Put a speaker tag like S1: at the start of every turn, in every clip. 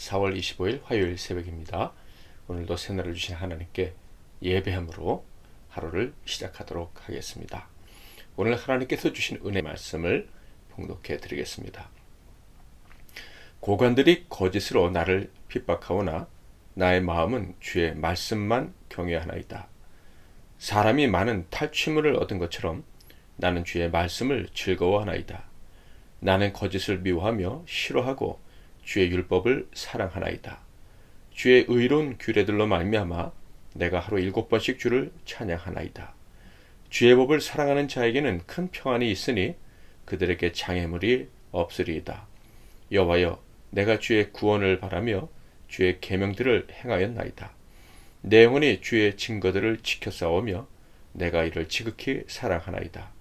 S1: 4월 25일 화요일 새벽입니다. 오늘도 새날을 주신 하나님께 예배함으로 하루를 시작하도록 하겠습니다. 오늘 하나님께서 주신 은혜 말씀을 봉독해 드리겠습니다. 고관들이 거짓으로 나를 핍박하오나 나의 마음은 주의 말씀만 경외하나이다. 사람이 많은 탈취물을 얻은 것처럼 나는 주의 말씀을 즐거워하나이다. 나는 거짓을 미워하며 싫어하고 주의 율법을 사랑하나이다. 주의 의로운 규례들로 말미암아 내가 하루 7번씩 주를 찬양하나이다. 주의 법을 사랑하는 자에게는 큰 평안이 있으니 그들에게 장애물이 없으리이다. 여호와여, 내가 주의 구원을 바라며 주의 계명들을 행하였나이다. 내 영혼이 주의 증거들을 지켜 싸우며 내가 이를 지극히 사랑하나이다.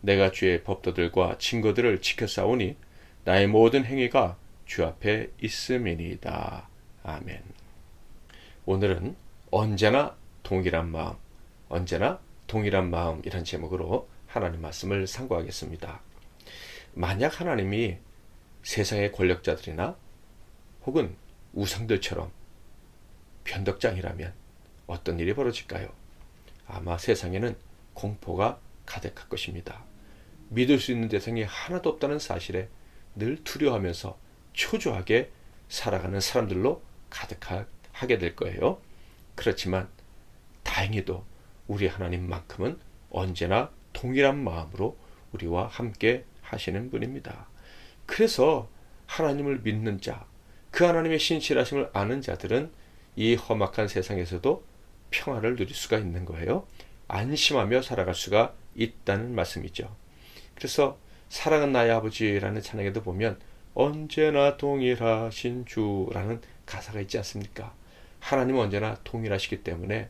S1: 내가 주의 법도들과 증거들을 지켜 싸우니 나의 모든 행위가 주 앞에 있음이니이다. 아멘. 오늘은 언제나 동일한 마음, 언제나 동일한 마음 이란 제목으로 하나님 말씀을 상고하겠습니다. 만약 하나님이 세상의 권력자들이나 혹은 우상들처럼 변덕장이라면 어떤 일이 벌어질까요? 아마 세상에는 공포가 가득할 것입니다. 믿을 수 있는 대상이 하나도 없다는 사실에 늘 두려워하면서 초조하게 살아가는 사람들로 가득하게 될 거예요. 그렇지만 다행히도 우리 하나님만큼은 언제나 동일한 마음으로 우리와 함께 하시는 분입니다. 그래서 하나님을 믿는 자, 그 하나님의 신실하심을 아는 자들은 이 험악한 세상에서도 평화를 누릴 수가 있는 거예요. 안심하며 살아갈 수가 있다는 말씀이죠. 그래서 사랑은 나의 아버지라는 찬양에도 보면 언제나 동일하신 주라는 가사가 있지 않습니까? 하나님은 언제나 동일하시기 때문에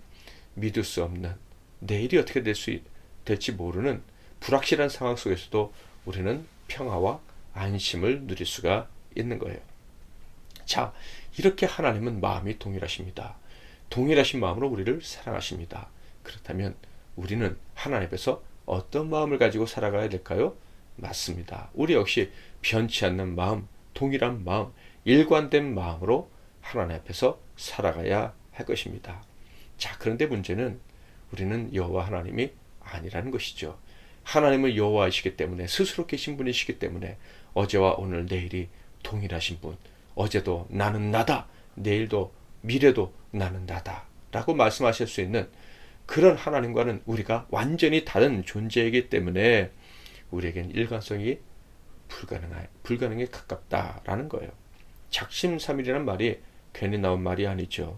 S1: 믿을 수 없는, 내일이 어떻게 될지 모르는 불확실한 상황 속에서도 우리는 평화와 안심을 누릴 수가 있는 거예요. 자, 이렇게 하나님은 마음이 동일하십니다. 동일하신 마음으로 우리를 사랑하십니다. 그렇다면 우리는 하나님 앞에서 어떤 마음을 가지고 살아가야 될까요? 맞습니다. 우리 역시 변치 않는 마음, 동일한 마음, 일관된 마음으로 하나님 앞에서 살아가야 할 것입니다. 자, 그런데 문제는 우리는 여호와 하나님이 아니라는 것이죠. 하나님은 여호와이시기 때문에, 스스로 계신 분이시기 때문에 어제와 오늘 내일이 동일하신 분, 어제도 나는 나다, 내일도 미래도 나는 나다 라고 말씀하실 수 있는 그런 하나님과는 우리가 완전히 다른 존재이기 때문에 우리에겐 일관성이 불가능에 가깝다라는 거예요. 작심삼일이라는 말이 괜히 나온 말이 아니죠.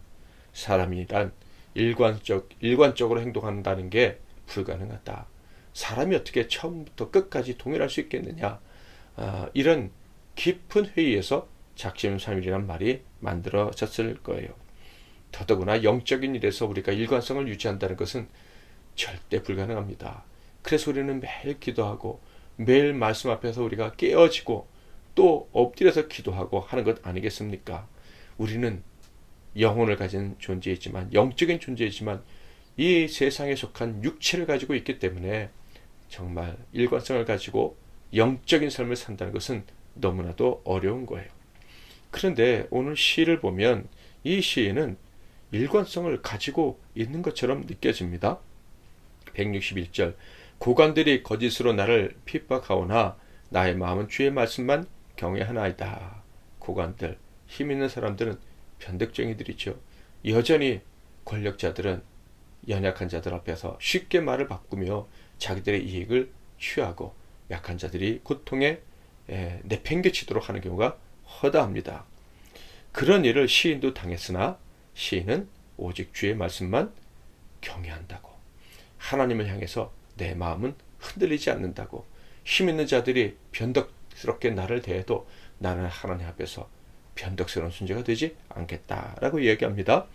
S1: 사람이란 일관적으로 행동한다는 게 불가능하다. 사람이 어떻게 처음부터 끝까지 동일할 수 있겠느냐. 이런 깊은 회의에서 작심삼일이란 말이 만들어졌을 거예요. 더더구나 영적인 일에서 우리가 일관성을 유지한다는 것은 절대 불가능합니다. 그래서 우리는 매일 기도하고 매일 말씀 앞에서 우리가 깨어지고 또 엎드려서 기도하고 하는 것 아니겠습니까? 우리는 영혼을 가진 존재이지만, 영적인 존재이지만 이 세상에 속한 육체를 가지고 있기 때문에 정말 일관성을 가지고 영적인 삶을 산다는 것은 너무나도 어려운 거예요. 그런데 오늘 시를 보면 이 시에는 일관성을 가지고 있는 것처럼 느껴집니다. 161절, 고관들이 거짓으로 나를 핍박하오나 나의 마음은 주의 말씀만 경외하나이다. 고관들, 힘 있는 사람들은 변덕쟁이들이죠. 여전히 권력자들은 연약한 자들 앞에서 쉽게 말을 바꾸며 자기들의 이익을 취하고 약한 자들이 고통에 내팽개치도록 하는 경우가 허다합니다. 그런 일을 시인도 당했으나 시인은 오직 주의 말씀만 경외한다고, 하나님을 향해서 내 마음은 흔들리지 않는다고, 힘 있는 자들이 변덕스럽게 나를 대해도 나는 하나님 앞에서 변덕스러운 존재가 되지 않겠다라고 이야기합니다.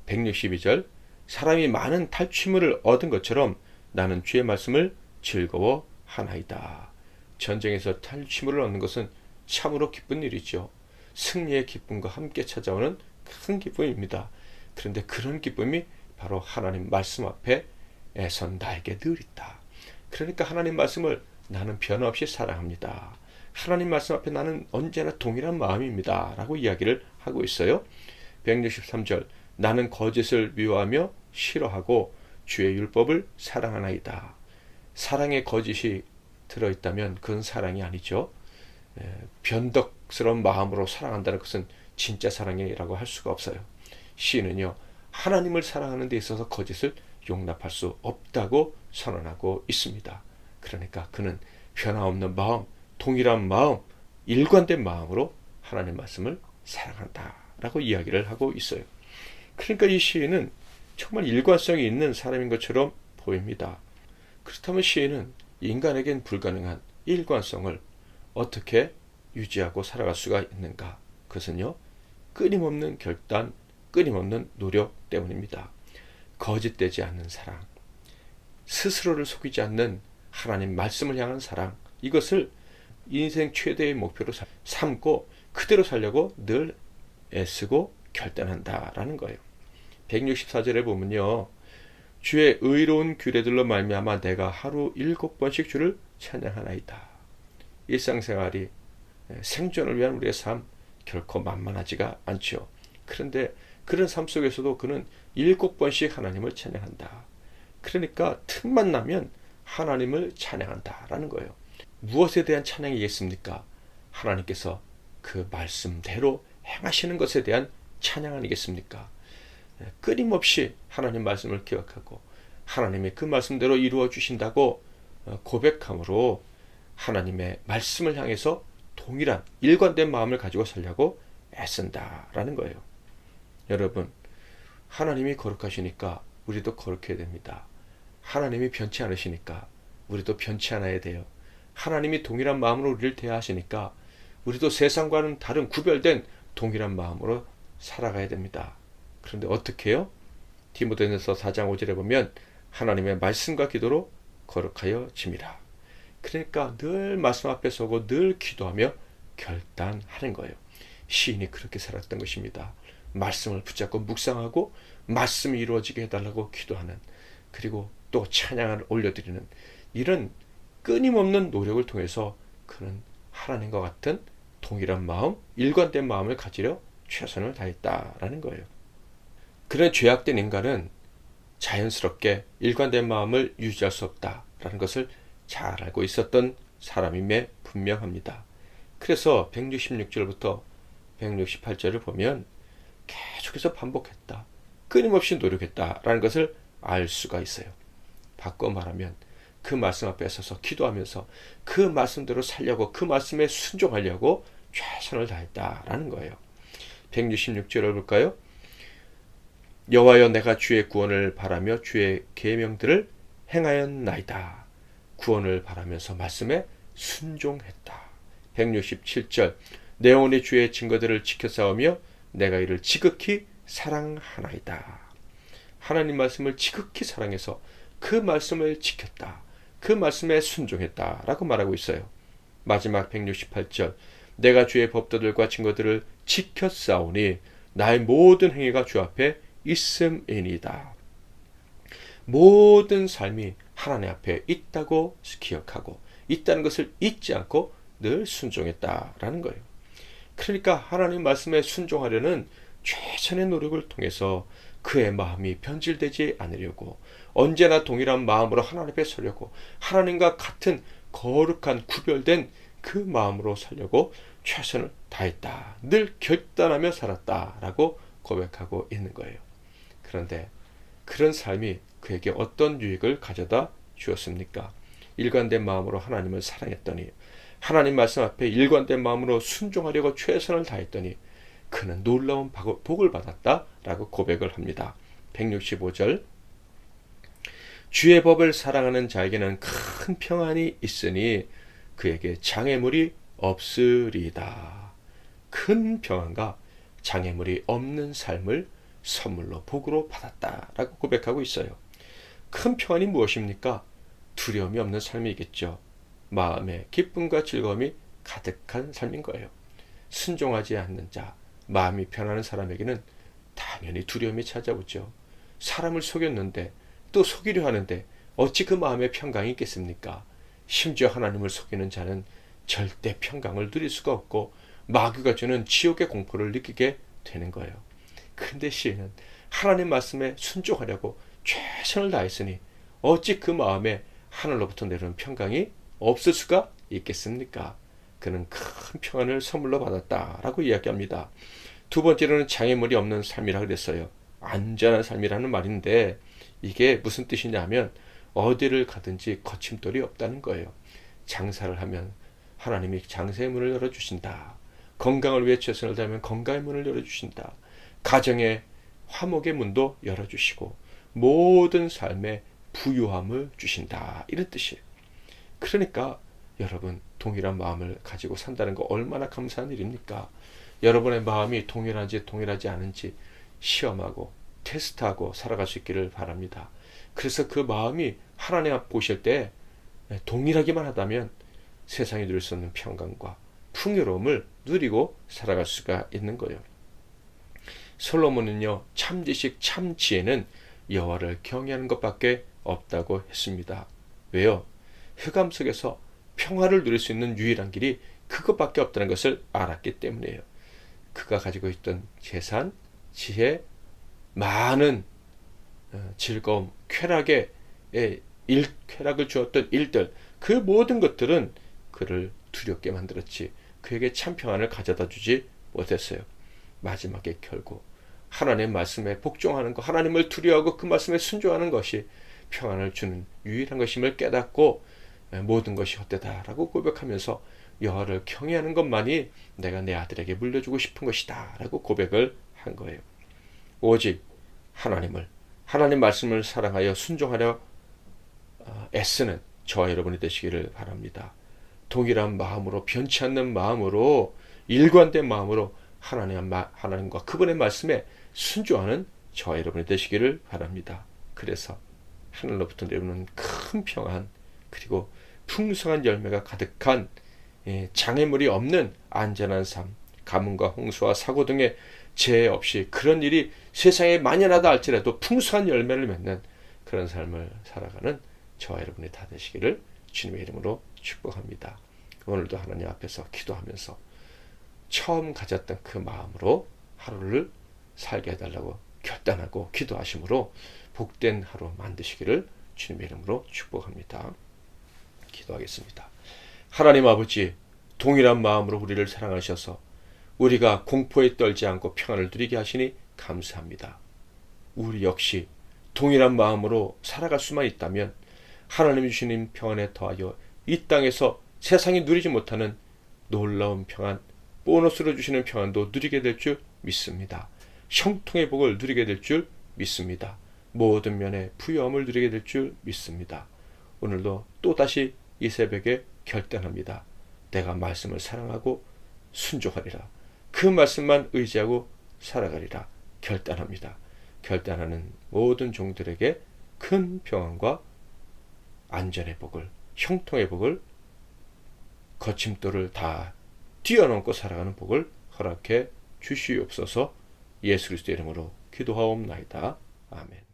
S1: 162절, 사람이 많은 탈취물을 얻은 것처럼 나는 주의 말씀을 즐거워하나이다. 전쟁에서 탈취물을 얻는 것은 참으로 기쁜 일이죠. 승리의 기쁨과 함께 찾아오는 큰 기쁨입니다. 그런데 그런 기쁨이 바로 하나님 말씀 앞에선 나에게 늘 있다. 그러니까 하나님 말씀을 나는 변함없이 사랑합니다. 하나님 말씀 앞에 나는 언제나 동일한 마음입니다 라고 이야기를 하고 있어요. 163절 나는 거짓을 미워하며 싫어하고 주의 율법을 사랑하나이다. 사랑에 거짓이 들어있다면 그건 사랑이 아니죠. 변덕스러운 마음으로 사랑한다는 것은 진짜 사랑이라고 할 수가 없어요. 시인은요 하나님을 사랑하는 데 있어서 거짓을 용납할 수 없다고 선언하고 있습니다. 그러니까 그는 변화없는 마음, 동일한 마음, 일관된 마음으로 하나님 말씀을 사랑한다 라고 이야기를 하고 있어요. 그러니까 이 시인은 정말 일관성이 있는 사람인 것처럼 보입니다. 그렇다면 시인은 인간에겐 불가능한 일관성을 어떻게 유지하고 살아갈 수가 있는가? 그것은요 끊임없는 결단, 끊임없는 노력 때문입니다. 거짓되지 않는 사랑, 스스로를 속이지 않는 하나님 말씀을 향한 사랑, 이것을 인생 최대의 목표로 삼고 그대로 살려고 늘 애쓰고 결단한다라는 거예요. 164절에 보면요 주의 의로운 규례들로 말미암아 내가 하루 7번씩 주를 찬양하나이다. 일상생활이 생존을 위한 우리의 삶 결코 만만하지가 않죠. 그런데 그런 삶 속에서도 그는 7번씩 하나님을 찬양한다. 그러니까 틈만 나면 하나님을 찬양한다라는 거예요. 무엇에 대한 찬양이겠습니까? 하나님께서 그 말씀대로 행하시는 것에 대한 찬양 아니겠습니까? 끊임없이 하나님 말씀을 기억하고 하나님이 그 말씀대로 이루어 주신다고 고백함으로 하나님의 말씀을 향해서 동일한 일관된 마음을 가지고 살려고 애쓴다라는 거예요. 여러분, 하나님이 거룩하시니까 우리도 거룩해야 됩니다. 하나님이 변치 않으시니까 우리도 변치 않아야 돼요. 하나님이 동일한 마음으로 우리를 대하시니까 우리도 세상과는 다른 구별된 동일한 마음으로 살아가야 됩니다. 그런데 어떻게 해요? 디모데전서 4장 5절에 보면 하나님의 말씀과 기도로 거룩하여 짐이라. 그러니까 늘 말씀 앞에 서고 늘 기도하며 결단하는 거예요. 시인이 그렇게 살았던 것입니다. 말씀을 붙잡고 묵상하고 말씀이 이루어지게 해달라고 기도하는, 그리고 또 찬양을 올려드리는 이런 끊임없는 노력을 통해서 그는 하나님과 같은 동일한 마음, 일관된 마음을 가지려 최선을 다했다라는 거예요. 그런 죄악된 인간은 자연스럽게 일관된 마음을 유지할 수 없다라는 것을 잘 알고 있었던 사람임에 분명합니다. 그래서 166절부터 168절을 보면 계속해서 반복했다, 끊임없이 노력했다라는 것을 알 수가 있어요. 바꿔 말하면 그 말씀 앞에 서서 기도하면서 그 말씀대로 살려고, 그 말씀에 순종하려고 최선을 다했다라는 거예요. 166절을 볼까요? 여호와여 내가 주의 구원을 바라며 주의 계명들을 행하였나이다. 구원을 바라면서 말씀에 순종했다. 167절 내 영혼이 주의 증거들을 지켜 싸우며 내가 이를 지극히 사랑하나이다. 하나님 말씀을 지극히 사랑해서 그 말씀을 지켰다, 그 말씀에 순종했다 라고 말하고 있어요. 마지막 168절 내가 주의 법도들과 증거들을 지켜 싸우니 나의 모든 행위가 주 앞에 있음이니이다. 모든 삶이 하나님 앞에 있다고 기억하고 있다는 것을 잊지 않고 늘 순종했다라는 거예요. 그러니까 하나님 말씀에 순종하려는 최선의 노력을 통해서 그의 마음이 변질되지 않으려고, 언제나 동일한 마음으로 하나님 앞에 서려고, 하나님과 같은 거룩한 구별된 그 마음으로 살려고 최선을 다했다, 늘 결단하며 살았다라고 고백하고 있는 거예요. 그런데 그런 삶이 그에게 어떤 유익을 가져다 주었습니까? 일관된 마음으로 하나님을 사랑했더니, 하나님 말씀 앞에 일관된 마음으로 순종하려고 최선을 다했더니 그는 놀라운 복을 받았다라고 고백을 합니다. 165절 주의 법을 사랑하는 자에게는 큰 평안이 있으니 그에게 장애물이 없으리이다. 큰 평안과 장애물이 없는 삶을 선물로 복으로 받았다라고 고백하고 있어요. 큰 평안이 무엇입니까? 두려움이 없는 삶이겠죠. 마음에 기쁨과 즐거움이 가득한 삶인 거예요. 순종하지 않는 자, 마음이 편안한 사람에게는 당연히 두려움이 찾아오죠. 사람을 속였는데, 또 속이려 하는데 어찌 그 마음에 평강이 있겠습니까? 심지어 하나님을 속이는 자는 절대 평강을 누릴 수가 없고 마귀가 주는 지옥의 공포를 느끼게 되는 거예요. 그런데 시인은 하나님 말씀에 순종하려고 최선을 다했으니 어찌 그 마음에 하늘로부터 내려오는 평강이 없을 수가 있겠습니까? 그는 큰 평안을 선물로 받았다라고 이야기합니다. 두 번째로는 장애물이 없는 삶이라 그랬어요. 안전한 삶이라는 말인데 이게 무슨 뜻이냐 하면 어디를 가든지 거침돌이 없다는 거예요. 장사를 하면 하나님이 장사의 문을 열어주신다. 건강을 위해 최선을 다하면 건강의 문을 열어주신다. 가정의 화목의 문도 열어주시고 모든 삶에 부유함을 주신다. 이런 뜻이에요. 그러니까 여러분 동일한 마음을 가지고 산다는 거 얼마나 감사한 일입니까? 여러분의 마음이 동일한지 동일하지 않은지 시험하고 테스트하고 살아갈 수 있기를 바랍니다. 그래서 그 마음이 하나님 앞 보실 때 동일하기만 하다면 세상에 누릴 수 없는 평강과 풍요로움을 누리고 살아갈 수가 있는 거예요. 솔로몬은요, 참 지식 참 지혜는 여호와를 경외하는 것밖에 없다고 했습니다. 왜요? 흑암 속에서 평화를 누릴 수 있는 유일한 길이 그것밖에 없다는 것을 알았기 때문이에요. 그가 가지고 있던 재산, 지혜, 많은 즐거움, 쾌락을 주었던 일들, 그 모든 것들은 그를 두렵게 만들었지 그에게 참 평안을 가져다 주지 못했어요. 마지막에 결국 하나님의 말씀에 복종하는 것, 하나님을 두려워하고 그 말씀에 순종하는 것이 평안을 주는 유일한 것임을 깨닫고 모든 것이 헛되다라고 고백하면서 여호와를 경외하는 것만이 내가 내 아들에게 물려주고 싶은 것이다 라고 고백을 한 거예요. 오직 하나님 말씀을 사랑하여 순종하려 애쓰는 저와 여러분이 되시기를 바랍니다. 동일한 마음으로, 변치 않는 마음으로, 일관된 마음으로 하나님과 그분의 말씀에 순종하는 저와 여러분이 되시기를 바랍니다. 그래서 하늘로부터 내려오는 큰 평안, 그리고 풍성한 열매가 가득한 장애물이 없는 안전한 삶, 가뭄과 홍수와 사고 등의 재해 없이 그런 일이 세상에 만연하다 할지라도 풍성한 열매를 맺는 그런 삶을 살아가는 저와 여러분이 다 되시기를 주님의 이름으로 축복합니다. 오늘도 하나님 앞에서 기도하면서 처음 가졌던 그 마음으로 하루를 살게 해달라고 결단하고 기도하심으로 복된 하루 만드시기를 주님의 이름으로 축복합니다. 기도하겠습니다. 하나님 아버지, 동일한 마음으로 우리를 사랑하셔서 우리가 공포에 떨지 않고 평안을 누리게 하시니 감사합니다. 우리 역시 동일한 마음으로 살아갈 수만 있다면 하나님이 주시는 평안에 더하여 이 땅에서 세상이 누리지 못하는 놀라운 평안, 보너스로 주시는 평안도 누리게 될 줄 믿습니다. 형통의 복을 누리게 될 줄 믿습니다. 모든 면에 부유함을 누리게 될 줄 믿습니다. 오늘도 또다시 이 새벽에 결단합니다. 내가 말씀을 사랑하고 순종하리라. 그 말씀만 의지하고 살아가리라. 결단합니다. 결단하는 모든 종들에게 큰 평안과 안전의 복을, 형통의 복을, 거침돌을 다 뛰어넘고 살아가는 복을 허락해 주시옵소서. 예수 그리스도의 이름으로 기도하옵나이다. 아멘.